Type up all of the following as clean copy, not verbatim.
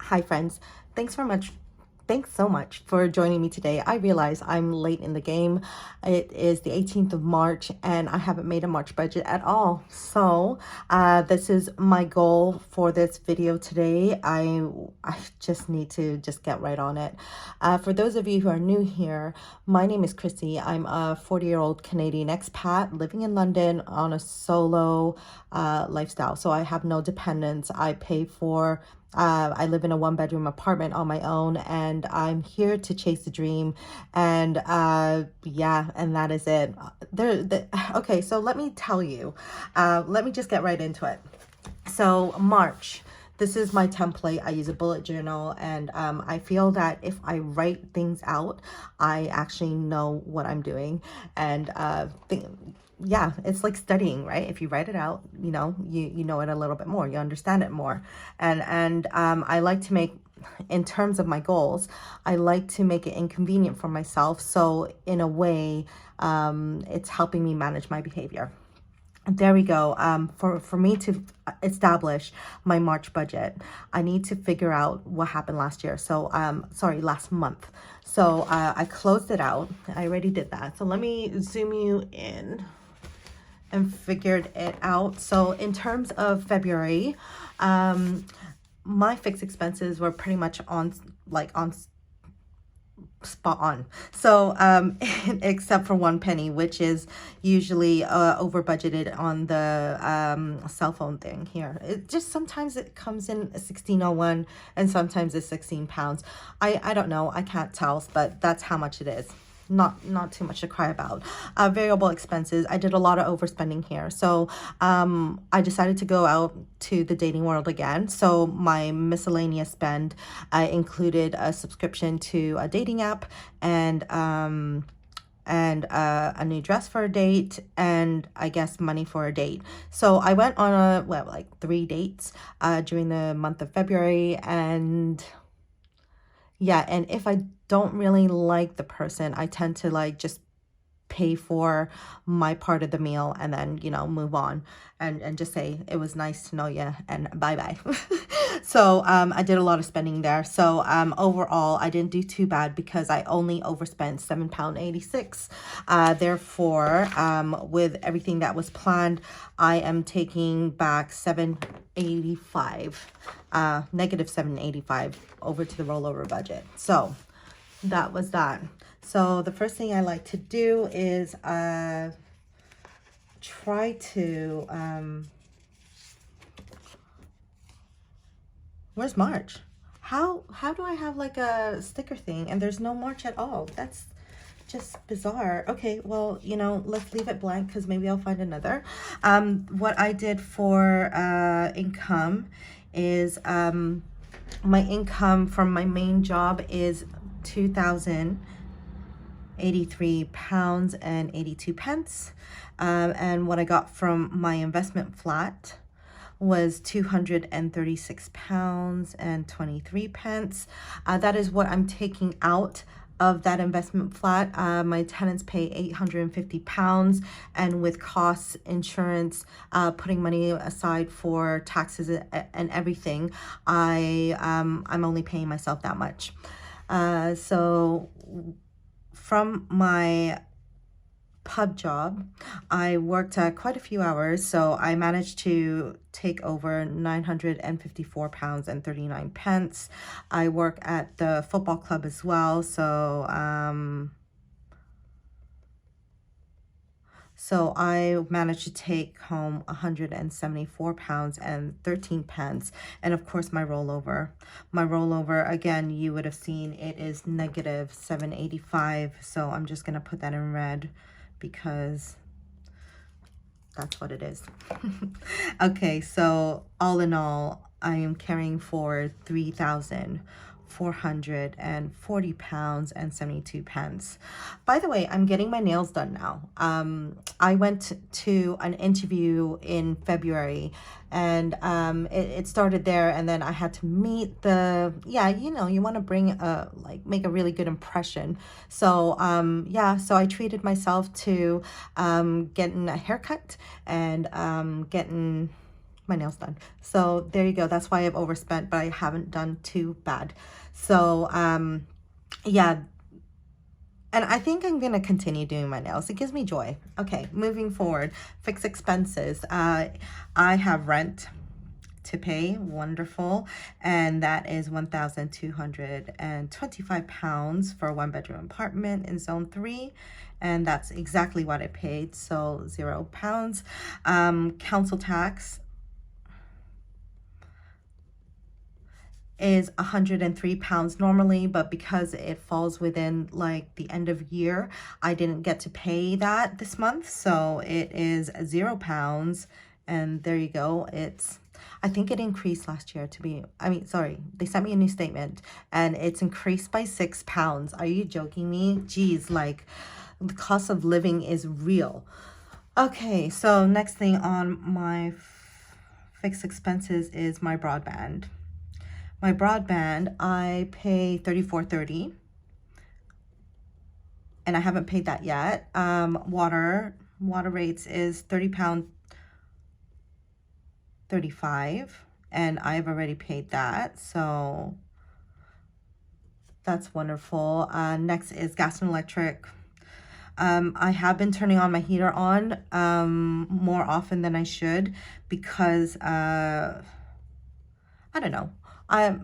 Hi friends, thanks so much. Thanks so much for joining me today. I realize I'm late in the game. It is the 18th of March and I haven't made a March budget at all. So this is my goal for this video today. I just need to just get right on it. For those of you who are new here, my name is Chrissy. I'm a 40-year-old Canadian expat living in London on a solo lifestyle. So I have no dependents. I live in a one-bedroom apartment on my own, and I'm here to chase the dream. And yeah, and that is it. Okay, so let me tell you. Let me just get right into it. So March. This is my template. I use a bullet journal, and I feel that if I write things out, I actually know what I'm doing. And yeah, it's like studying, right? If you write it out, you know it a little bit more, you understand it more. And I like to make, in terms of my goals, I like to make it inconvenient for myself. So in a way, it's helping me manage my behavior. There we go. For me to establish my March budget, I need to figure out what happened last year. So, sorry, last month. So I closed it out. I already did that. So let me zoom you in and figured it out. So in terms of February, my fixed expenses were pretty much on spot on. So except for one penny, which is usually over budgeted on the cell phone thing here. It just sometimes it comes in 1601 and sometimes it's 16 pounds. I don't know, I can't tell, but that's how much it is. Not too much to cry about. Variable expenses, I did a lot of overspending here. So I decided to go out to the dating world again. So my miscellaneous spend included a subscription to a dating app and a new dress for a date, and I guess money for a date. So I went on like 3 dates during the month of February. And yeah, and if I don't really like the person, I tend to like just pay for my part of the meal and then, move on and just say it was nice to know you and bye bye. So I did a lot of spending there. So overall, I didn't do too bad because I only overspent £7.86. Therefore, with everything that was planned, I am taking back 785, negative 785 over to the rollover budget. So that was that. So the first thing I like to do is try to, where's March? How do I have like a sticker thing and there's no March at all? That's just bizarre. Okay, well, let's leave it blank because maybe I'll find another. What I did for income is my income from my main job is £2,083 and 82 pence. And what I got from my investment flat was £236 and 23 pence. That is what I'm taking out of that investment flat. My tenants pay £850, and with costs, insurance, putting money aside for taxes and everything, I'm only paying myself that much. So from my pub job, I worked quite a few hours, so I managed to take over £954 and 39 pence. I work at the football club as well, so I managed to take home £174 and 13 pence. And of course, my rollover. My rollover, again, you would have seen it is negative 785. So I'm just going to put that in red because that's what it is. Okay, so all in all, I am carrying forward £3,440 and 72 pence. By the way, I'm getting my nails done now. I went to an interview in February, and it started there, and then I had to meet you want to bring make a really good impression. So so I treated myself to getting a haircut and getting my nails done. So there you go. That's why I've overspent, but I haven't done too bad. So yeah, and I think I'm gonna continue doing my nails. It gives me joy. Okay, moving forward, fixed expenses. I have rent to pay, wonderful, and that is £1,225 for a one-bedroom apartment in zone 3, and that's exactly what I paid, so £0. Council tax is £103 normally, but because it falls within like the end of year, I didn't get to pay that this month, so it is £0. And there you go. I think it increased last year sorry, they sent me a new statement and it's increased by £6. Are you joking me? Geez, like the cost of living is real. Okay, so next thing on my fixed expenses is my broadband. My broadband, I pay $34.30, and I haven't paid that yet. Water rates is £30.35, and I've already paid that, so that's wonderful. Next is gas and electric. I have been turning on my heater on more often than I should because I don't know. I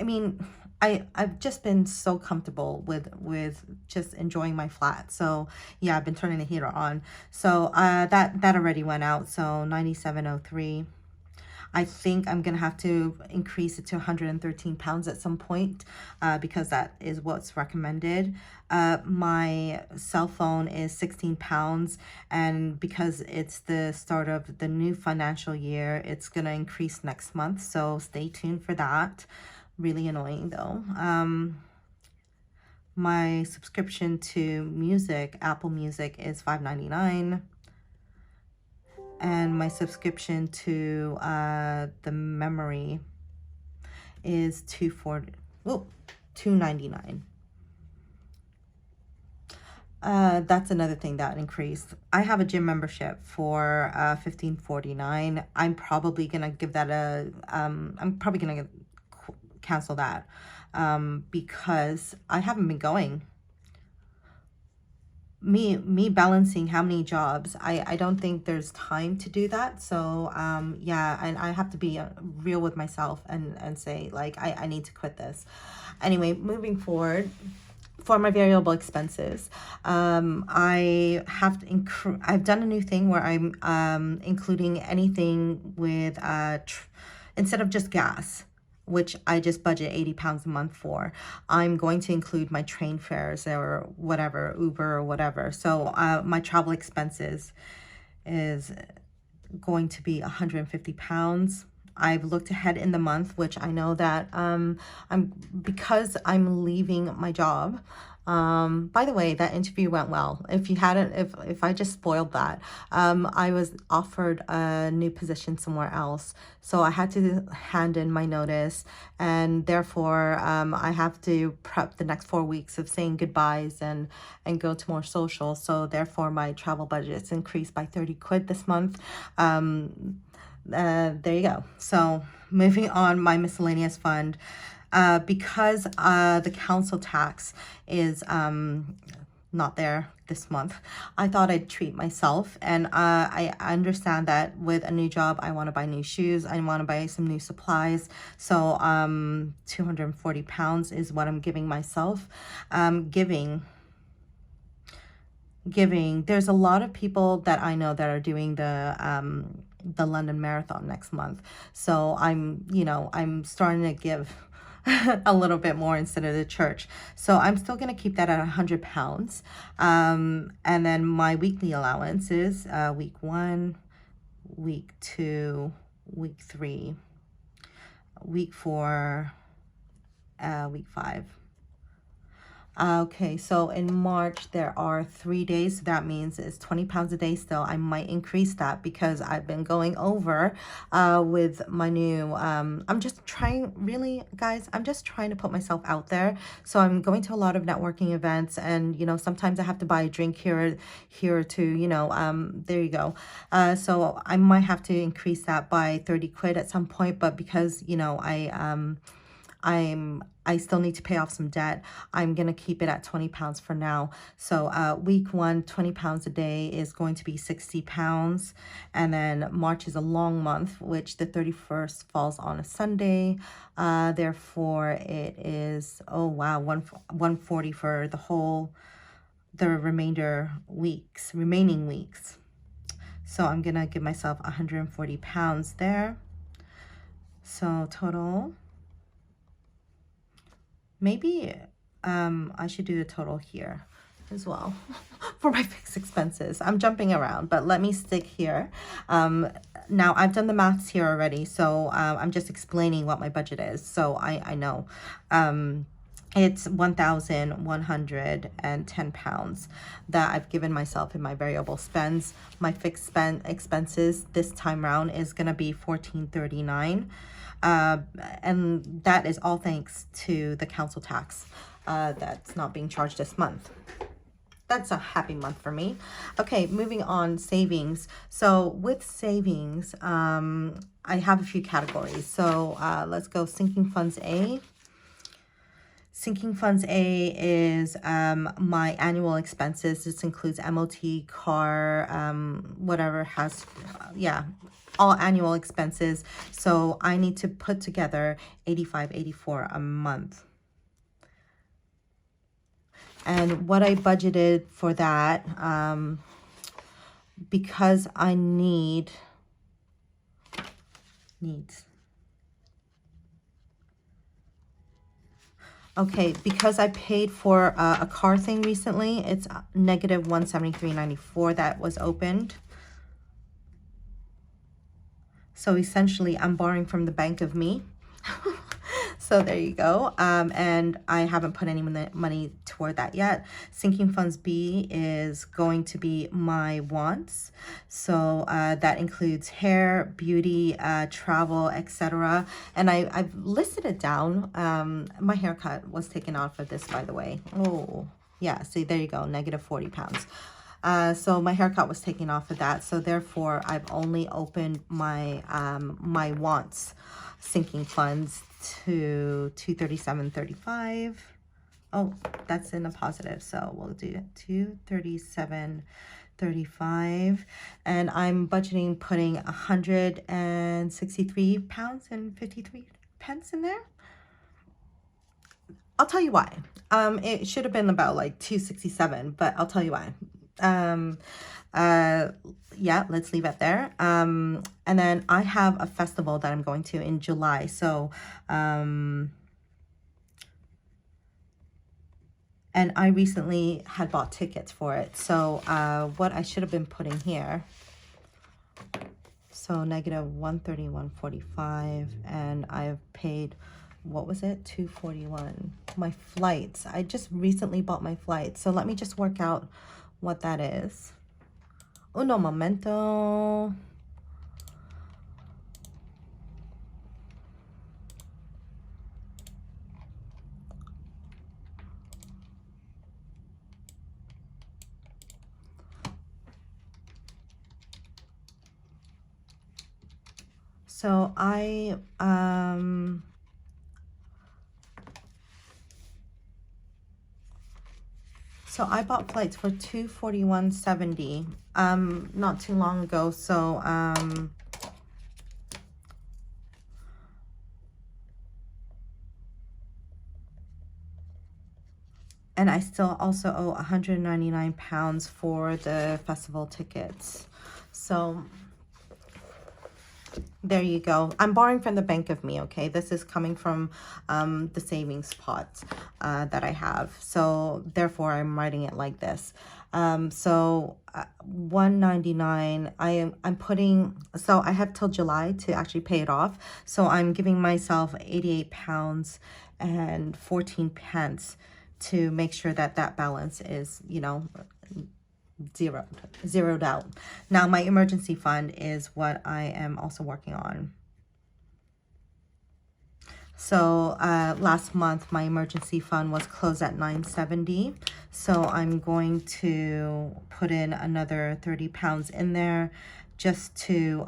mean, I've just been so comfortable with just enjoying my flat. So yeah, I've been turning the heater on. So that already went out. So 97.03. I think I'm gonna have to increase it to £113 at some point because that is what's recommended. My cell phone is £16, and because it's the start of the new financial year, it's gonna increase next month, so stay tuned for that. Really annoying though. My subscription to music, Apple Music, is $5.99. And my subscription to the memory is $2.99. That's another thing that increased. I have a gym membership for $15.49. I'm probably gonna give that I'm probably gonna cancel that because I haven't been going. Me balancing how many jobs, I don't think there's time to do that. So yeah, and I have to be real with myself and say like I need to quit this. Anyway, moving forward, for my variable expenses, I have to I've done a new thing where I'm including anything with instead of just gas, which I just budget £80 a month for. I'm going to include my train fares or whatever, Uber or whatever. So my travel expenses is going to be £150. I've looked ahead in the month, which I know that because I'm leaving my job. By the way, that interview went well. If you hadn't, if I just spoiled that, I was offered a new position somewhere else, so I had to hand in my notice, and therefore I have to prep the next 4 weeks of saying goodbyes and go to more social. So therefore my travel budget's increased by 30 quid this month. There you go. So moving on, my miscellaneous fund, because the council tax is not there this month, I thought I'd treat myself, and I understand that with a new job I want to buy new shoes, I want to buy some new supplies, so £240 is what I'm giving myself. Giving, there's a lot of people that I know that are doing the London Marathon next month, so I'm starting to give a little bit more instead of the church, so I'm still going to keep that at £100. And then my weekly allowance is week 1, week 2, week 3, week 4, week 5. Okay, so in March there are 3 days. That means it's 20 pounds a day still. I might increase that because I've been going over with my new, I'm just trying, really, guys, I'm just trying to put myself out there. So I'm going to a lot of networking events, and, you know, sometimes I have to buy a drink here or two, you know, there you go. So I might have to increase that by 30 quid at some point, but because, you know, I still need to pay off some debt, I'm going to keep it at 20 pounds for now. So week one, 20 pounds a day is going to be 60 pounds. And then March is a long month, which the 31st falls on a Sunday. Therefore, it is, oh wow, 140 for the remaining weeks. So I'm going to give myself 140 pounds there. So total. Maybe I should do the total here as well for my fixed expenses. I'm jumping around, but let me stick here. Now I've done the maths here already, so I'm just explaining what my budget is. So I know it's 1,110 pounds that I've given myself in my variable spends. My fixed expenses this time round is gonna be 1439. And that is all thanks to the council tax that's not being charged this month. That's a happy month for me. Okay, moving on, savings. So with savings, I have a few categories. So let's go sinking funds A. Sinking funds A is my annual expenses. This includes MOT, car, whatever has, yeah, all annual expenses. So I need to put together $85.84 a month. And what I budgeted for that, because I needs. Okay, because I paid for a car thing recently, it's negative $173.94 that was opened. So essentially, I'm borrowing from the bank of me. So there you go. And I haven't put any money toward that yet. Sinking funds B is going to be my wants. So that includes hair, beauty, travel, etc. And I've listed it down. My haircut was taken off of this, by the way. Oh, yeah. See, there you go. Negative 40 pounds. So my haircut was taken off of that. So therefore, I've only opened my my wants sinking funds to 237.35. Oh, that's in a positive. So we'll do 237.35. And I'm budgeting putting 163 pounds and 53 pence in there. I'll tell you why. It should have been about like 267, but I'll tell you why. Yeah, let's leave it there. And then I have a festival that I'm going to in July. So, and I recently had bought tickets for it. So, what I should have been putting here. So negative 131.45, and I've paid, what was it? 241. My flights. I just recently bought my flights. So let me just work out what that is. Uno momento. So I bought flights for $241.70 not too long ago. So and I still also owe 199 pounds for the festival tickets. So there you go. I'm borrowing from the bank of me, okay? This is coming from the savings pot that I have. So therefore, I'm writing it like this. So 199, I'm putting, so I have till July to actually pay it off. So I'm giving myself 88 pounds and 14 pence to make sure that that balance is, you know, zeroed out. Now, my emergency fund is what I am also working on. So last month, my emergency fund was closed at $970. So I'm going to put in another 30 pounds in there just to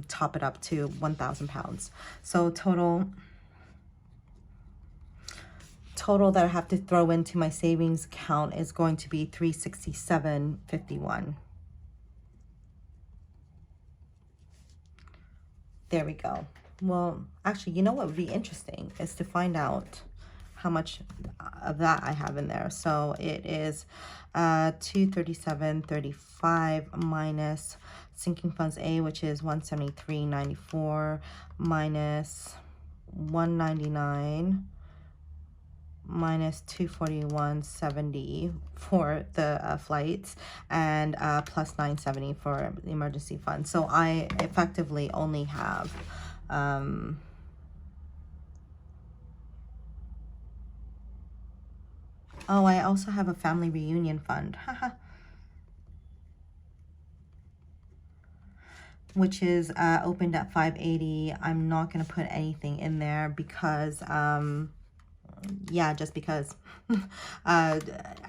top it up to 1,000 pounds. So total that I have to throw into my savings account is going to be $367.51. There we go. Well, actually, you know what would be interesting is to find out how much of that I have in there. So it is 237.35 minus sinking funds A, which is 173.94, minus 199, minus 241.70 for the flights, and plus 970 for the emergency fund. So I effectively only have oh, I also have a family reunion fund, which is opened at 580. I'm not going to put anything in there because yeah, just because I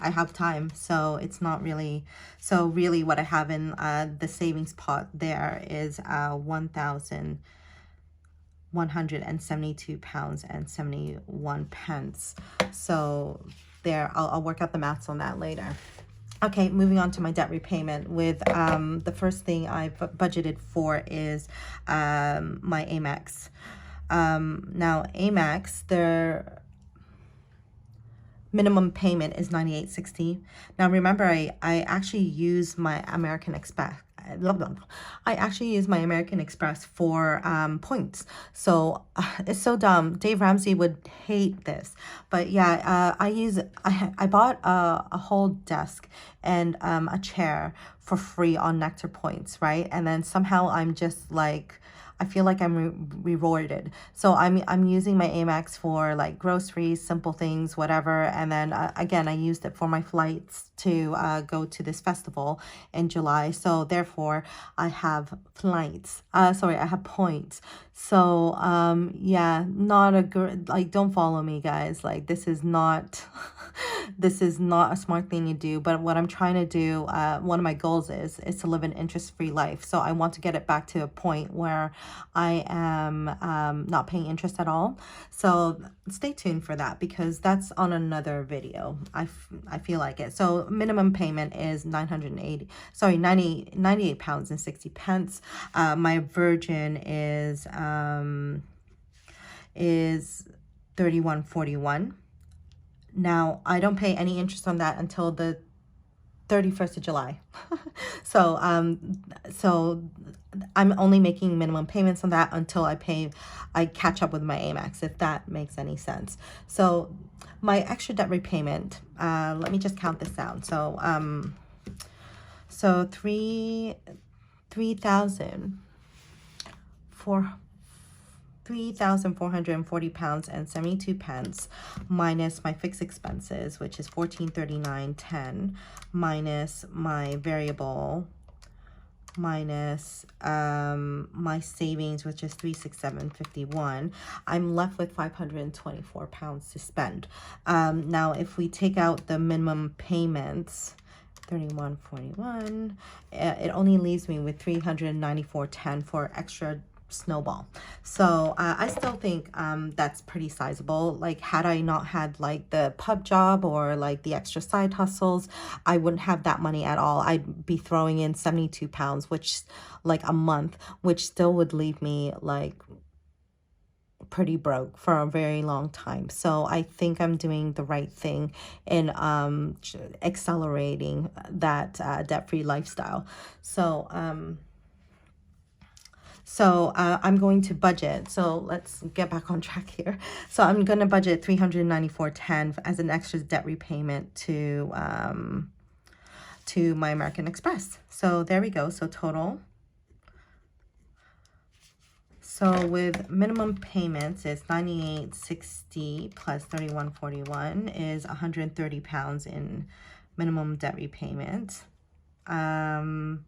have time. So it's not really, so really what I have in the savings pot there is 1,172 pounds and 71 pence. So there, I'll work out the maths on that later. Okay, moving on to my debt repayment with the first thing I've budgeted for is my Amex. Now Amex, their minimum payment is $98.60. Now remember, I actually use my American Express. I actually use my American Express for points. So it's so dumb. Dave Ramsey would hate this, but yeah, I bought a whole desk and a chair for free on Nectar points, right? And then somehow I'm just like, I feel like I'm rewarded. So I'm using my Amex for like groceries, simple things, whatever. And then again, I used it for my flights to go to this festival in July. So therefore, I have flights. I have points. So yeah, not a good, like, don't follow me, guys. Like, this is not this is not a smart thing to do. But what I'm trying to do, one of my goals is to live an interest-free life. So I want to get it back to a point where I am not paying interest at all. So stay tuned for that, because that's on another video. I feel like it. So minimum payment is 98 pounds and 60 pence. My Virgin is 31.41. Now, I don't pay any interest on that until the 31st of July. So I'm only making minimum payments on that until I catch up with my Amex, if that makes any sense. So my extra debt repayment, let me just count this down. So 3,440 pounds and 72 pence minus my fixed expenses, which is 1439.10, minus my variable, minus my savings, which is 367.51. I'm left with 524 pounds to spend. Now if we take out the minimum payments, 31.41, it only leaves me with 394.10 for extra snowball. So I still think that's pretty sizable. Like, had I not had like the pub job or like the extra side hustles, I wouldn't have that money at all. I'd be throwing in 72 pounds, which like a month, which still would leave me like pretty broke for a very long time. So I think I'm doing the right thing in accelerating that debt-free lifestyle. So I'm going to budget. So let's get back on track here. So I'm going to budget 394.10 as an extra debt repayment to my American Express. So there we go. So total. So with minimum payments, it's $98.60 plus $31.41 is 130 pounds in minimum debt repayment. And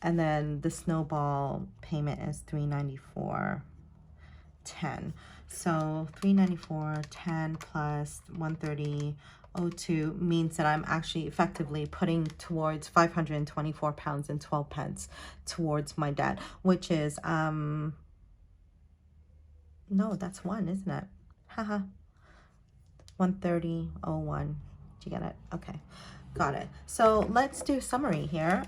then the snowball payment is $394.10. So $394.10 plus 130.02 means that I'm actually effectively putting towards 524 pounds and 12 pence towards my debt, which is no, that's one, isn't it? Haha. 130.01. Did you get it? Okay, got it. So let's do a summary here.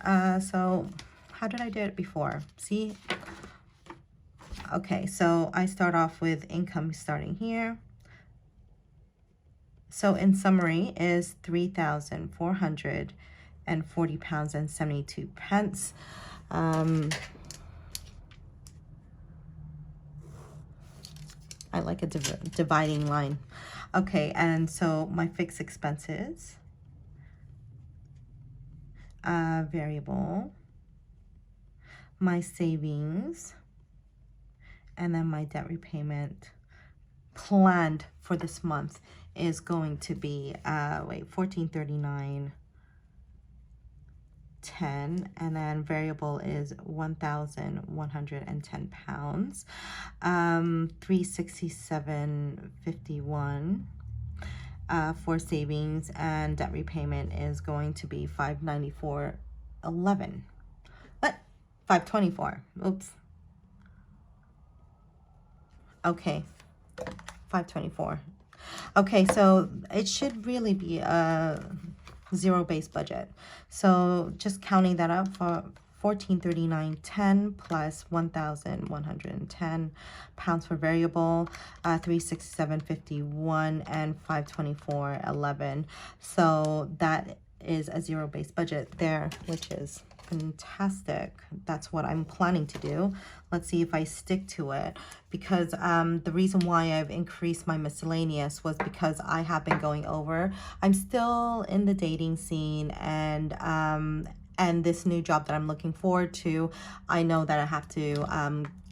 So how did I do it before? See? Okay, so I start off with income starting here. So in summary is 3,440 pounds and 72 pence. I like a dividing line. Okay, and so my fixed expenses, variable, my savings, and then my debt repayment planned for this month is going to be $1,439.10, and then variable is 1,110 pounds, 367.51 for savings, and debt repayment is going to be 594.11. What? 524. Oops. Okay, 524. Okay, so it should really be a zero-based budget. So just counting that up for 1439.10 plus 1,110 pounds for variable, 367.51 and 524.11. So that is a zero-based budget there, which is fantastic. That's what I'm planning to do. Let's see if I stick to it, because the reason why I've increased my miscellaneous was because I have been going over. I'm still in the dating scene, and this new job that I'm looking forward to, I know that I have to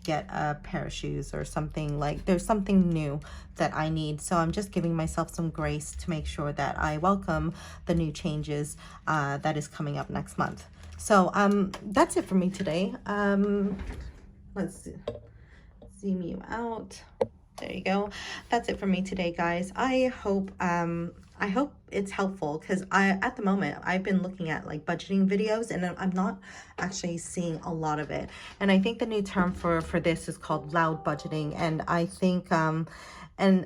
get a pair of shoes or something. Like there's something new that I need, so I'm just giving myself some grace to make sure that I welcome the new changes that is coming up next month. So that's it for me today. Let's zoom you out. There you go. That's it for me today, guys. I hope it's helpful, because at the moment I've been looking at like budgeting videos, and I'm not actually seeing a lot of it. And I think the new term for this is called loud budgeting, and I think and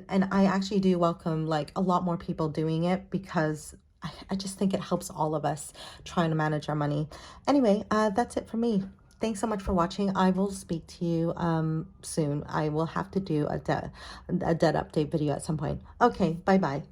I actually do welcome like a lot more people doing it, because I just think it helps all of us trying to manage our money. Anyway, that's it for me. Thanks so much for watching. I will speak to you soon. I will have to do a debt update video at some point. Okay, bye-bye.